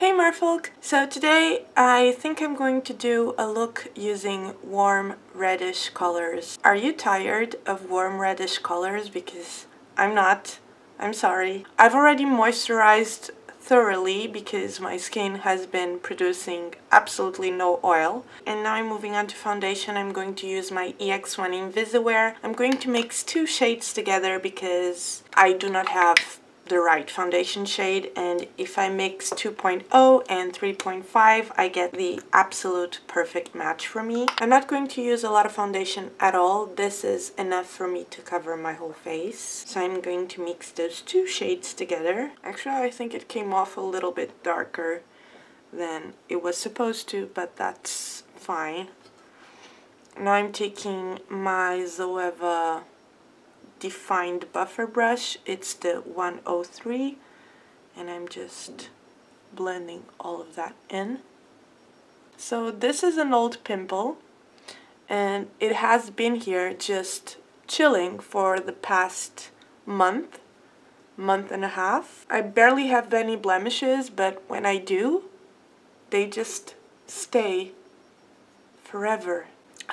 Hey merfolk! So today I think I'm going to do a look using warm reddish colors. Are you tired of warm reddish colors? Because I'm not. I'm sorry. I've already moisturized thoroughly because my skin has been producing absolutely no oil. And now I'm moving on to foundation. I'm going to use my EX1 Invisiwear. I'm going to mix two shades together because I do not have the right foundation shade, and if I mix 2.0 and 3.5 I get the absolute perfect match for me. I'm not going to use a lot of foundation at all. This is enough for me to cover my whole face. So I'm going to mix those two shades together. Actually, I think it came off a little bit darker than it was supposed to, but that's fine. Now I'm taking my Zoeva defined buffer brush. It's the 103, and I'm just blending all of that in. So this is an old pimple, and it has been here just chilling for the past month and a half. I barely have any blemishes, but when I do, they just stay forever.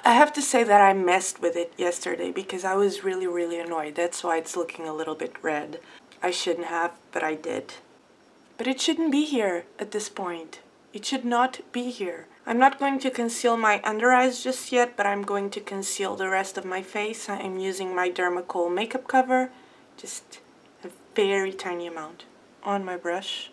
I have to say that I messed with it yesterday because I was really annoyed. That's why it's looking a little bit red. I shouldn't have, but I did. But it shouldn't be here at this point. It should not be here. I'm not going to conceal my under eyes just yet, but I'm going to conceal the rest of my face. I'm using my Dermacol makeup cover, just a very tiny amount on my brush.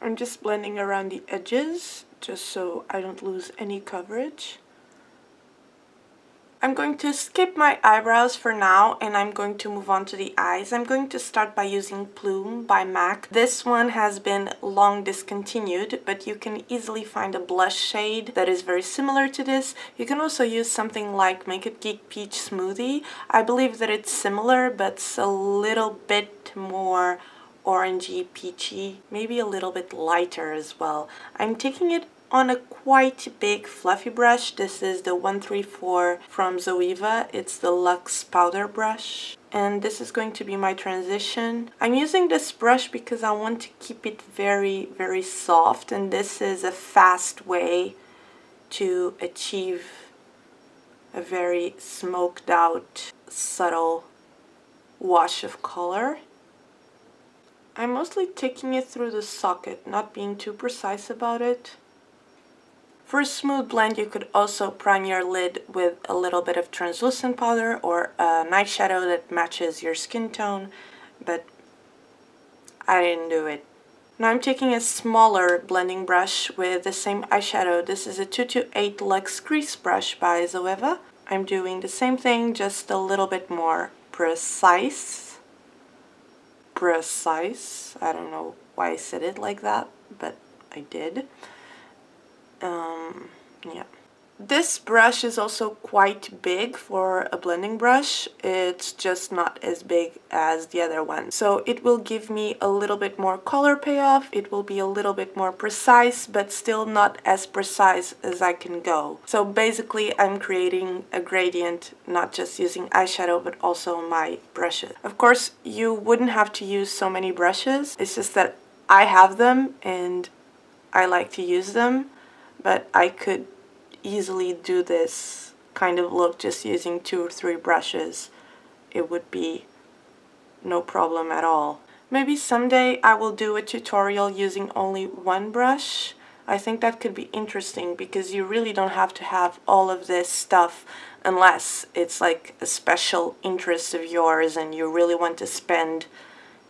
I'm just blending around the edges, just so I don't lose any coverage. I'm going to skip my eyebrows for now, and I'm going to move on to the eyes. I'm going to start by using Plume by MAC. This one has been long discontinued, but you can easily find a blush shade that is very similar to this. You can also use something like Make It Geek Peach Smoothie. I believe that it's similar, but it's a little bit more orangey, peachy, maybe a little bit lighter as well. I'm taking it on a quite big fluffy brush. This is the 134 from Zoeva. It's the Luxe powder brush. And this is going to be my transition. I'm using this brush because I want to keep it very soft, and this is a fast way to achieve a very smoked out, subtle wash of color. I'm mostly taking it through the socket, not being too precise about it. For a smooth blend, you could also prime your lid with a little bit of translucent powder or an eyeshadow that matches your skin tone, but I didn't do it. Now I'm taking a smaller blending brush with the same eyeshadow. This is a 228 Luxe Crease brush by Zoeva. I'm doing the same thing, just a little bit more precise. I don't know why I said it like that, but I did. Yeah. This brush is also quite big for a blending brush. It's just not as big as the other one. So it will give me a little bit more color payoff. It will be a little bit more precise, but still not as precise as I can go. So basically I'm creating a gradient, not just using eyeshadow, but also my brushes. Of course, you wouldn't have to use so many brushes. It's just that I have them and I like to use them, but I could easily do this kind of look just using 2 or 3 brushes. It would be no problem at all. Maybe someday I will do a tutorial using only one brush. I think that could be interesting because you really don't have to have all of this stuff unless it's like a special interest of yours and you really want to spend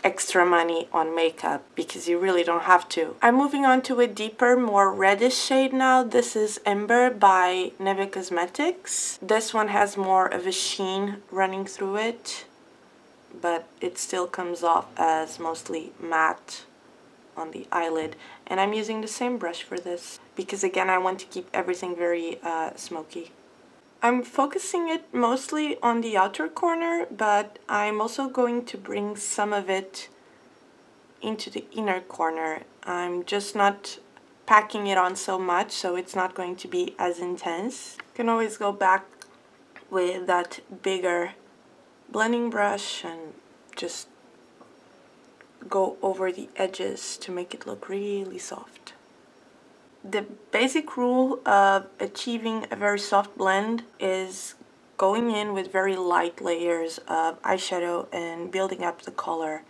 extra money on makeup, because you really don't have to. I'm moving on to a deeper, more reddish shade now. This is Ember by Neve Cosmetics. This one has more of a sheen running through it, but it still comes off as mostly matte on the eyelid. And I'm using the same brush for this because again I want to keep everything very smoky. I'm focusing it mostly on the outer corner, but I'm also going to bring some of it into the inner corner. I'm just not packing it on so much, so it's not going to be as intense. You can always go back with that bigger blending brush and just go over the edges to make it look really soft. The basic rule of achieving a very soft blend is going in with very light layers of eyeshadow and building up the color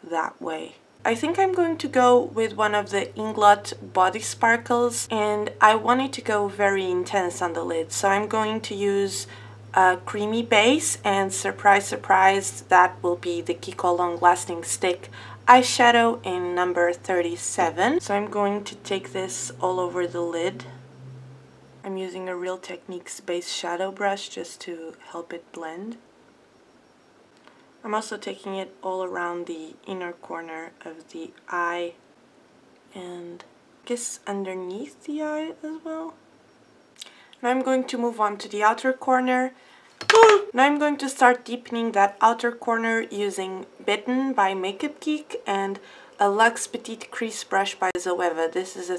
that way. I think I'm going to go with one of the Inglot body sparkles, and I want it to go very intense on the lid, so I'm going to use a creamy base, and surprise surprise, that will be the KIKO Long Lasting Stick eyeshadow in number 37. So I'm going to take this all over the lid. I'm using a Real Techniques base shadow brush just to help it blend. I'm also taking it all around the inner corner of the eye and I guess underneath the eye as well. Now I'm going to move on to the outer corner. Now I'm going to start deepening that outer corner using Bitten by Makeup Geek and a Luxe Petite Crease brush by Zoeva. This is a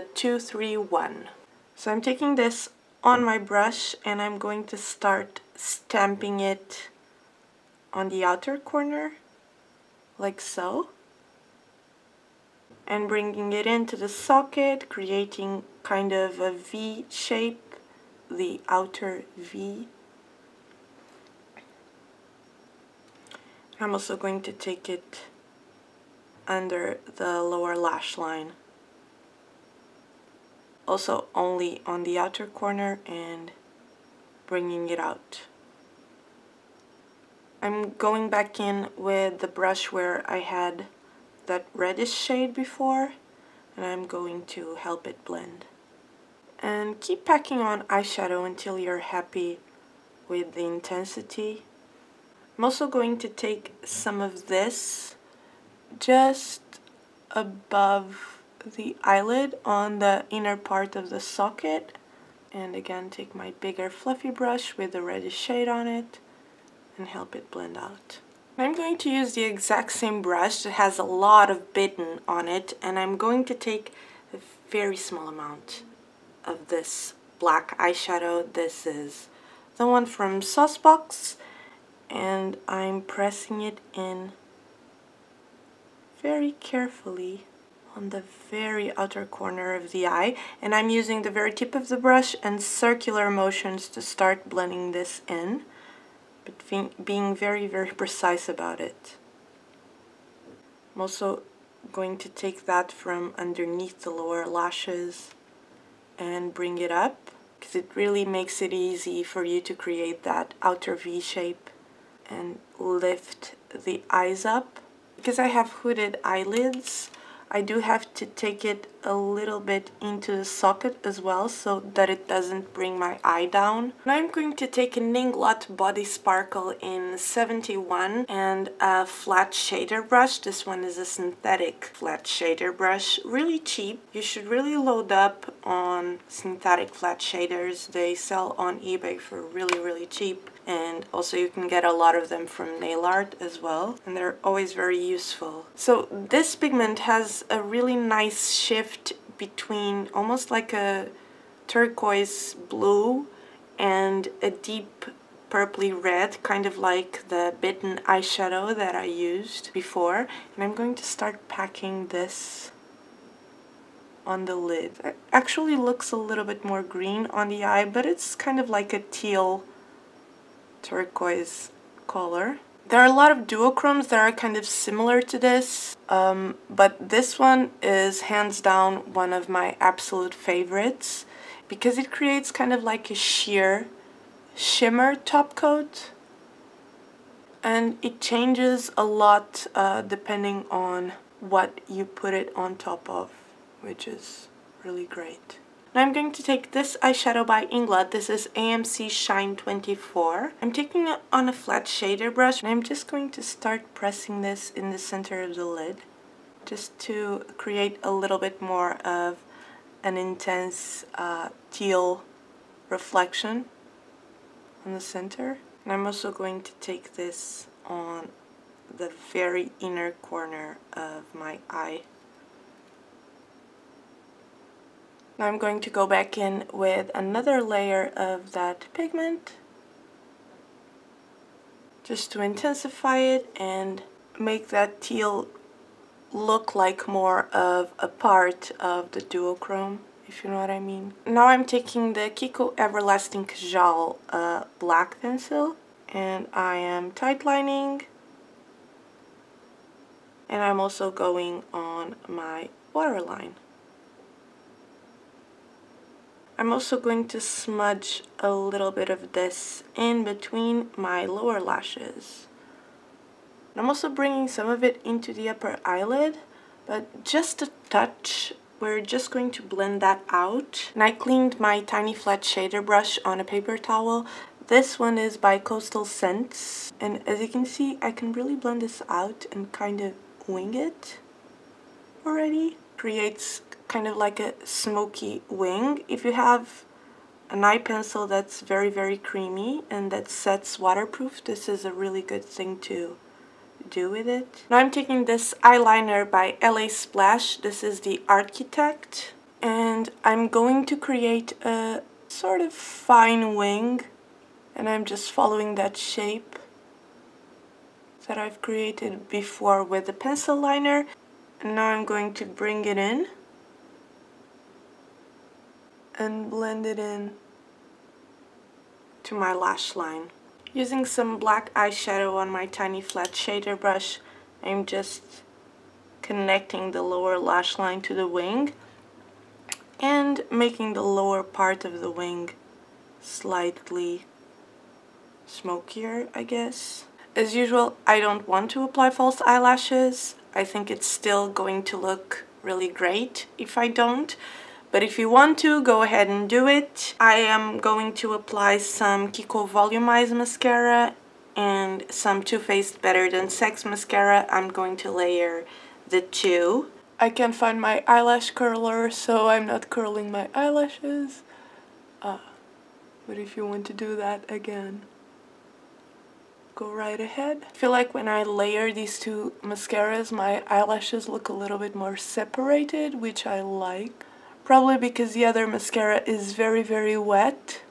231. So I'm taking this on my brush and I'm going to start stamping it on the outer corner, like so, and bringing it into the socket, creating kind of a V shape, the outer V. I'm also going to take it under the lower lash line, also only on the outer corner, and bringing it out. I'm going back in with the brush where I had that reddish shade before, and I'm going to help it blend. And keep packing on eyeshadow until you're happy with the intensity. I'm also going to take some of this just above the eyelid on the inner part of the socket, and again take my bigger fluffy brush with the reddish shade on it and help it blend out. I'm going to use the exact same brush that has a lot of Bitten on it, and I'm going to take a very small amount of this black eyeshadow. This is the one from Saucebox, and I'm pressing it in very carefully on the very outer corner of the eye, and I'm using the very tip of the brush and circular motions to start blending this in, but being very precise about it. I'm also going to take that from underneath the lower lashes and bring it up, because it really makes it easy for you to create that outer V shape and lift the eyes up. Because I have hooded eyelids, I do have to take it a little bit into the socket as well so that it doesn't bring my eye down. Now I'm going to take an Inglot body sparkle in 71 and a flat shader brush. This one is a synthetic flat shader brush, really cheap. You should really load up on synthetic flat shaders. They sell on eBay for really cheap. And also you can get a lot of them from nail art as well, and they're always very useful. So this pigment has a really nice shift between almost like a turquoise blue and a deep purpley red, kind of like the Bitten eyeshadow that I used before. And I'm going to start packing this on the lid. It actually looks a little bit more green on the eye, but it's kind of like a teal turquoise color. There are a lot of duochromes that are kind of similar to this, but this one is hands down one of my absolute favorites because it creates kind of like a sheer shimmer top coat, and it changes a lot depending on what you put it on top of, which is really great. Now I'm going to take this eyeshadow by Inglot. This is AMC Shine 24. I'm taking it on a flat shader brush, and I'm just going to start pressing this in the center of the lid just to create a little bit more of an intense teal reflection on the center. And I'm also going to take this on the very inner corner of my eye Now I'm going to go back in with another layer of that pigment just to intensify it and make that teal look like more of a part of the Duochrome, if you know what I mean. Now I'm taking the KIKO Everlasting Kajal black pencil and I am tightlining, and I'm also going on my waterline. I'm also going to smudge a little bit of this in between my lower lashes. I'm also bringing some of it into the upper eyelid, but just a touch. We're just going to blend that out. And I cleaned my tiny flat shader brush on a paper towel. This one is by Coastal Scents, and as you can see, I can really blend this out and kind of wing it already. Creates kind of like a smoky wing. If you have an eye pencil that's very creamy and that sets waterproof, this is a really good thing to do with it. Now I'm taking this eyeliner by LA Splash. This is the Architect, and I'm going to create a sort of fine wing, and I'm just following that shape that I've created before with the pencil liner. And now I'm going to bring it in and blend it in to my lash line. Using some black eyeshadow on my tiny flat shader brush, I'm just connecting the lower lash line to the wing and making the lower part of the wing slightly smokier, I guess. As usual, I don't want to apply false eyelashes. I think it's still going to look really great if I don't. But if you want to, go ahead and do it. I am going to apply some KIKO Volumize mascara and some Too Faced Better Than Sex mascara. I'm going to layer the two. I can't find my eyelash curler, so I'm not curling my eyelashes. But if you want to do that again, go right ahead. I feel like when I layer these two mascaras, my eyelashes look a little bit more separated, which I like. Probably because the other mascara is very wet.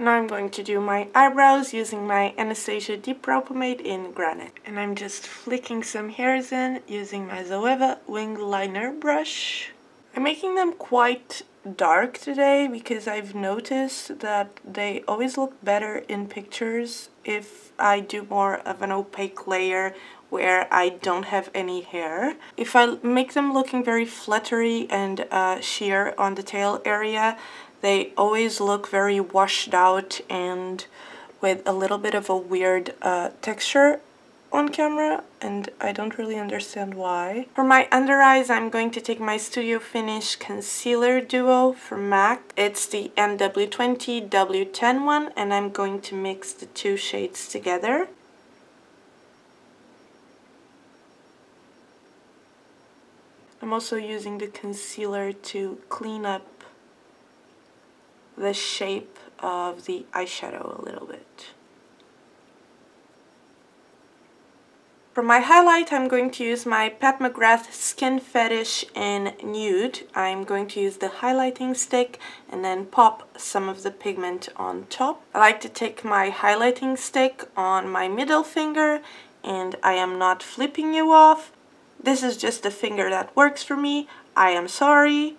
Now I'm going to do my eyebrows using my Anastasia Dipbrow pomade in Granite. And I'm just flicking some hairs in using my Zoeva wing liner brush. I'm making them quite dark today because I've noticed that they always look better in pictures if I do more of an opaque layer where I don't have any hair. If I make them looking very fluttery and sheer on the tail area, they always look very washed out and with a little bit of a weird texture on camera, and I don't really understand why. For my under eyes, I'm going to take my Studio Finish Concealer Duo from MAC. It's the NW20 W10 one, and I'm going to mix the two shades together. I'm also using the concealer to clean up the shape of the eyeshadow a little bit. For my highlight, I'm going to use my Pat McGrath Skin Fetish in Nude. I'm going to use the highlighting stick and then pop some of the pigment on top. I like to take my highlighting stick on my middle finger, and I am not flipping you off. This is just the finger that works for me. I am sorry.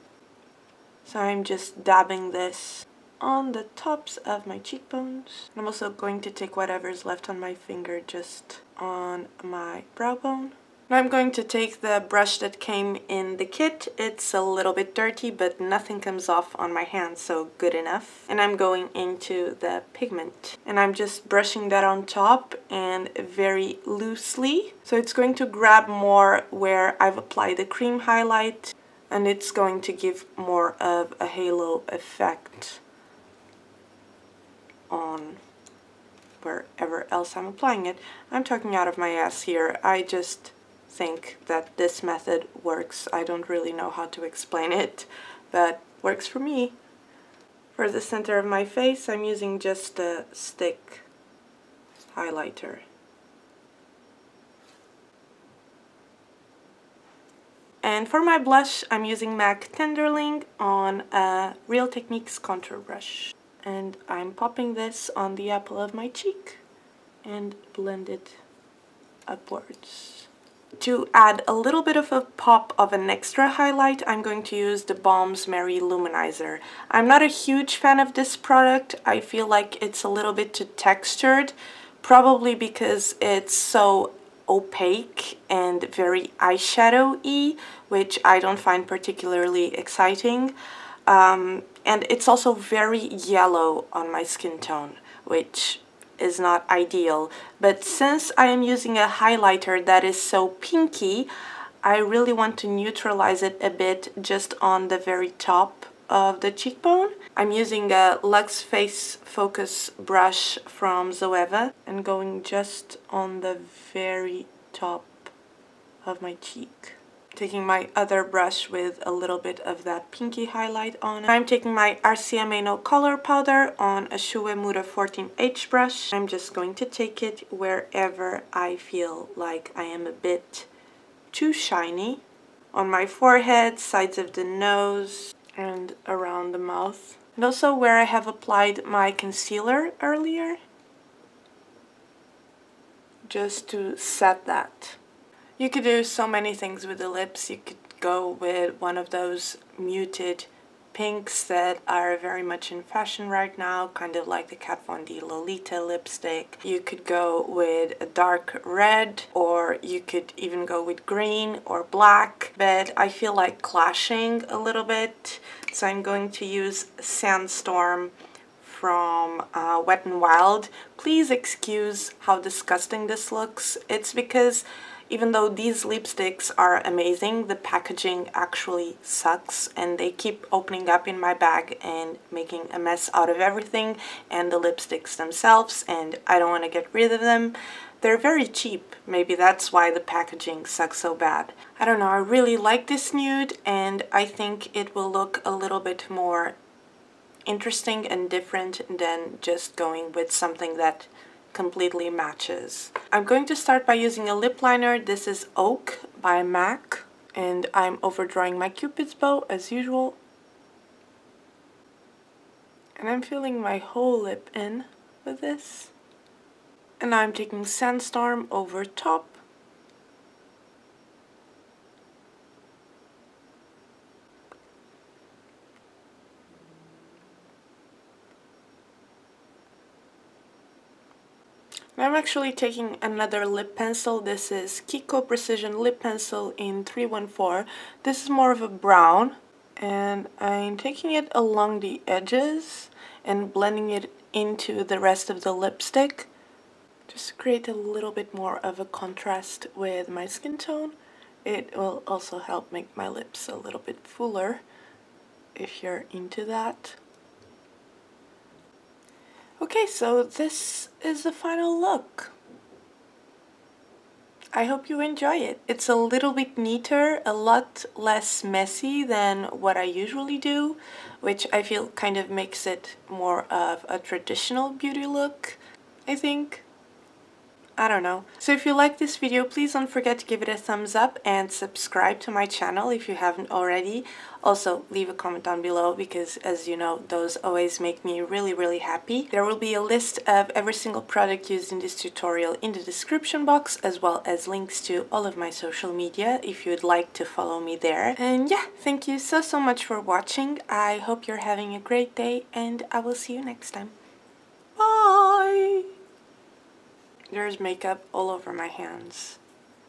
So I'm just dabbing this on the tops of my cheekbones. I'm also going to take whatever's left on my finger just on my brow bone. Now I'm going to take the brush that came in the kit. It's a little bit dirty, but nothing comes off on my hand, so good enough. And I'm going into the pigment. And I'm just brushing that on top and very loosely. So it's going to grab more where I've applied the cream highlight, and it's going to give more of a halo effect on wherever else I'm applying it. I'm talking out of my ass here. I just think that this method works. I don't really know how to explain it, but works for me. For the center of my face, I'm using just a stick highlighter. And for my blush, I'm using MAC Tenderling on a Real Techniques contour brush. And I'm popping this on the apple of my cheek and blend it upwards. To add a little bit of a pop of an extra highlight, I'm going to use theBalm's Mary-Lou Manizer. I'm not a huge fan of this product. I feel like it's a little bit too textured, probably because it's so opaque and very eyeshadow-y, which I don't find particularly exciting. And it's also very yellow on my skin tone, which is not ideal. But since I am using a highlighter that is so pinky, I really want to neutralize it a bit just on the very top of the cheekbone. I'm using a Luxe Face Focus brush from Zoeva and going just on the very top of my cheek. Taking my other brush with a little bit of that pinky highlight on it. I'm taking my RCMA No Color Powder on a Shueisha 14H brush. I'm just going to take it wherever I feel like I am a bit too shiny. On my forehead, sides of the nose, and around the mouth. And also where I have applied my concealer earlier. Just to set that. You could do so many things with the lips. You could go with one of those muted pinks that are very much in fashion right now, kind of like the Kat Von D Lolita lipstick. You could go with a dark red, or you could even go with green or black, but I feel like clashing a little bit, so I'm going to use Sandstorm from Wet n Wild. Please excuse how disgusting this looks. It's because even though these lipsticks are amazing, the packaging actually sucks, and they keep opening up in my bag and making a mess out of everything and the lipsticks themselves, and I don't want to get rid of them. They're very cheap. Maybe that's why the packaging sucks so bad. I don't know, I really like this nude, and I think it will look a little bit more interesting and different than just going with something that completely matches. I'm going to start by using a lip liner. This is Oak by MAC, and I'm overdrawing my Cupid's bow as usual. And I'm filling my whole lip in with this. And I'm taking Sandstorm over top. I'm actually taking another lip pencil. This is KIKO Precision Lip Pencil in 314. This is more of a brown, and I'm taking it along the edges and blending it into the rest of the lipstick, just to create a little bit more of a contrast with my skin tone. It will also help make my lips a little bit fuller if you're into that. Okay, so this is the final look. I hope you enjoy it. It's a little bit neater, a lot less messy than what I usually do, which I feel kind of makes it more of a traditional beauty look, I think. I don't know. So if you like this video, please don't forget to give it a thumbs up and subscribe to my channel if you haven't already. Also, leave a comment down below because, as you know, those always make me really happy. There will be a list of every single product used in this tutorial in the description box, as well as links to all of my social media if you'd like to follow me there. And yeah, thank you so much for watching. I hope you're having a great day, and I will see you next time. Bye! There's makeup all over my hands.